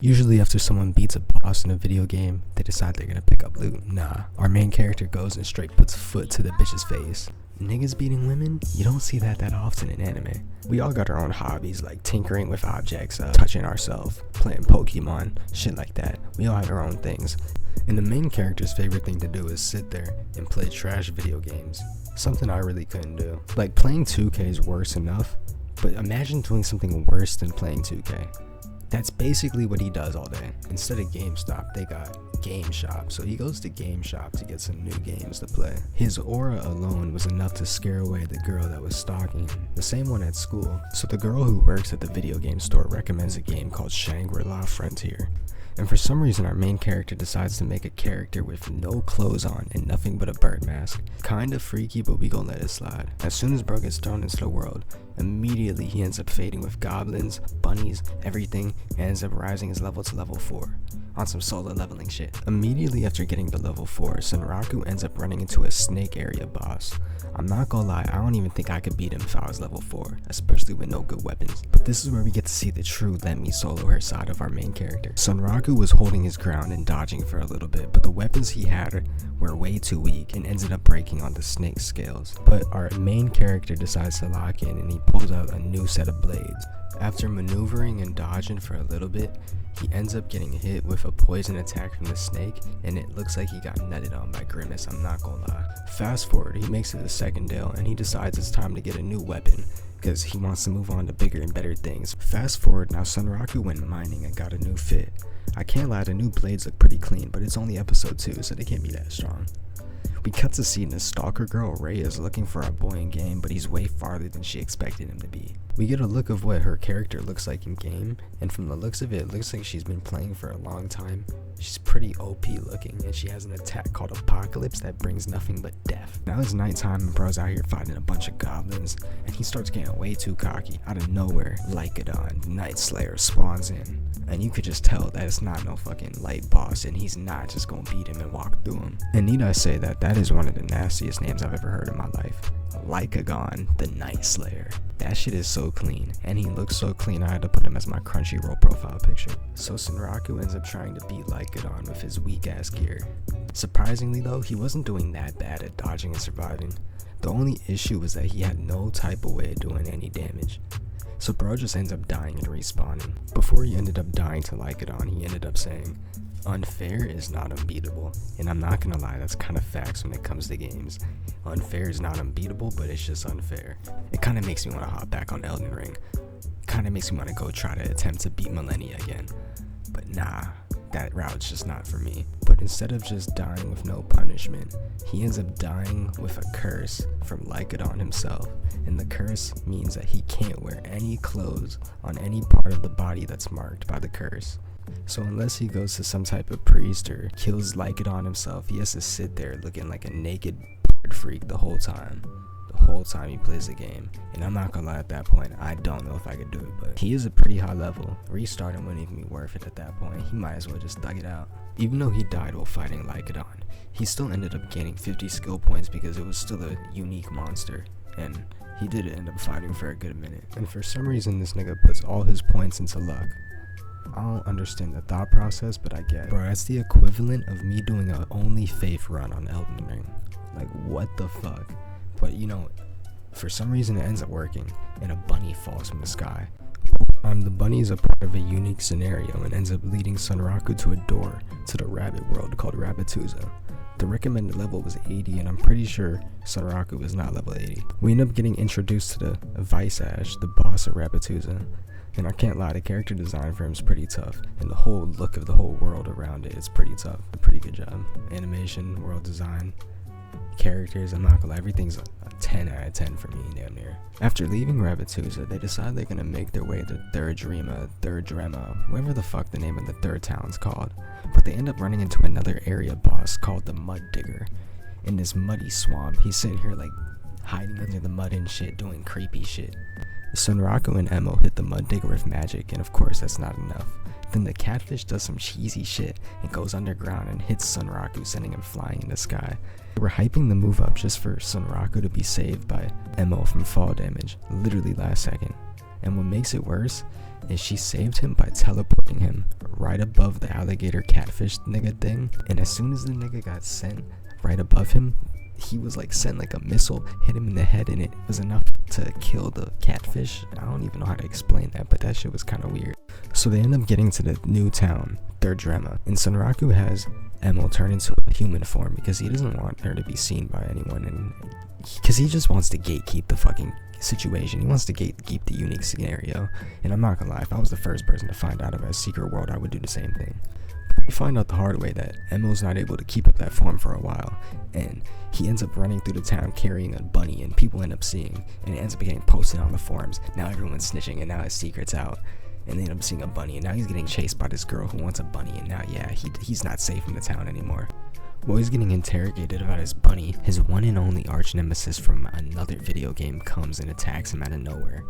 Usually after someone beats a boss in a video game, they decide they're gonna pick up loot. Nah, our main character goes and straight puts a foot to the bitch's face. Niggas beating women? You don't see that often in anime. We all got our own hobbies like tinkering with objects, touching ourselves, playing Pokemon, shit like that. We all have our own things. And the main character's favorite thing to do is sit there and play trash video games. Something I really couldn't do. Like playing 2K is worse enough, but imagine doing something worse than playing 2K. That's basically what he does all day. Instead of GameStop, they got Game Shop. So he goes to Game Shop to get some new games to play. His aura alone was enough to scare away the girl that was stalking him, the same one at school. So the girl who works at the video game store recommends a game called Shangri-La Frontier. And for some reason our main character decides to make a character with no clothes on and nothing but a bird mask. Kinda freaky, but we gon' let it slide. As soon as bro gets thrown into the world, immediately he ends up fading with goblins, bunnies, everything, and ends up rising his level to level 4 on some solo leveling shit. Immediately after getting to level 4, Sunraku ends up running into a snake area boss. I'm not gonna lie, I don't even think I could beat him if I was level 4, especially with no good weapons. But this is where we get to see the true let me solo her side of our main character. Sunraku was holding his ground and dodging for a little bit, but the weapons he had were way too weak and ended up breaking on the snake's scales. But our main character decides to lock in and he pulls out a new set of blades. After maneuvering and dodging for a little bit, he ends up getting hit with a poison attack from the snake, and it looks like he got nutted on by Grimace, I'm not gonna lie. Fast forward, he makes it the second day, and he decides it's time to get a new weapon, because he wants to move on to bigger and better things. Fast forward, now Sunraku went mining and got a new fit. I can't lie, the new blades look pretty clean, but it's only episode 2, so they can't be that strong. We cut to see the stalker girl Ray is looking for our boy in game, but he's way farther than she expected him to be. We get a look of what her character looks like in game, and from the looks of it, it looks like she's been playing for a long time. She's pretty OP looking, and she has an attack called Apocalypse that brings nothing but death. Now it's nighttime and bro's out here fighting a bunch of goblins, and he starts getting way too cocky. Out of nowhere, Lycodon, the Night Slayer, spawns in. And you could just tell that it's not no fucking light boss, and he's not just gonna beat him and walk through him. And need I say that is one of the nastiest names I've ever heard in my life. Lycagon, the Night Slayer. That shit is so clean, and he looks so clean I had to put him as my Crunchyroll profile picture. So Sunraku ends up trying to beat Lycodon with his weak ass gear. Surprisingly though, he wasn't doing that bad at dodging and surviving. The only issue was that he had no type of way of doing any damage. So bro just ends up dying and respawning. Before he ended up dying to Lycodon, he ended up saying, "Unfair is not unbeatable." And I'm not gonna lie, that's kind of facts when it comes to games. Unfair is not unbeatable, but it's just unfair. It kind of makes me want to hop back on Elden Ring. Kind of makes me want to go try to attempt to beat Millennia again. But nah, that route's just not for me. But instead of just dying with no punishment, he ends up dying with a curse from Lycodon himself. And the curse means that he can't wear any clothes on any part of the body that's marked by the curse. So unless he goes to some type of priest or kills Lycodon himself, he has to sit there looking like a naked freak the whole time he plays the game. And I'm not gonna lie, at that point I don't know if I could do it, but he is a pretty high level. Restarting wouldn't even be worth it at that point. He might as well just thug it out. Even though he died while fighting Lycodon, he still ended up gaining 50 skill points because it was still a unique monster, and he did end up fighting for a good minute. And for some reason this nigga puts all his points into luck. I don't understand the thought process, but I get it. Bro, that's the equivalent of me doing a only faith run on Elden Ring. Like, what the fuck? But you know, for some reason it ends up working, and a bunny falls from the sky. The bunny is a part of a unique scenario and ends up leading Sunraku to a door to the rabbit world called Rabbituza. The recommended level was 80, and I'm pretty sure Sunraku was not level 80. We end up getting introduced to the Vice Ash, the boss of Rabbituza. And I can't lie, the character design for him is pretty tough, and the whole look of the whole world around it is pretty tough. A pretty good job. Animation, world design, characters, I'm not gonna lie, everything's a 10 out of 10 for me, damn near. After leaving Rabbituza, they decide they're gonna make their way to Third Drema, whatever the fuck the name of the third town's called. But they end up running into another area boss called the Mud Digger. In this muddy swamp, he's sitting here like hiding under the mud and shit, doing creepy shit. Sunraku and Emo hit the Mud Digger with magic, and of course that's not enough. Then the catfish does some cheesy shit and goes underground and hits Sunraku, sending him flying in the sky. They were hyping the move up just for Sunraku to be saved by Emo from fall damage, literally last second. And what makes it worse is she saved him by teleporting him right above the alligator catfish nigga thing. And as soon as the nigga got sent right above him, he was like sent like a missile, hit him in the head, and it was enough to kill the catfish. I don't even know how to explain that, but that shit was kind of weird. So they end up getting to the new town, Third Drama, and Sunraku has Emo turn into a human form because he doesn't want her to be seen by anyone, and because he just wants to gatekeep the fucking situation. He wants to gatekeep the unique scenario. And I'm not gonna lie, if I was the first person to find out about a secret world, I would do the same thing. We find out the hard way that Emo's not able to keep up that form for a while, and he ends up running through the town carrying a bunny, and people end up seeing, and it ends up getting posted on the forums. Now everyone's snitching, and now his secret's out, and they end up seeing a bunny, and now he's getting chased by this girl who wants a bunny, and now he's not safe in the town anymore. While he's getting interrogated about his bunny, his one and only arch nemesis from another video game comes and attacks him out of nowhere.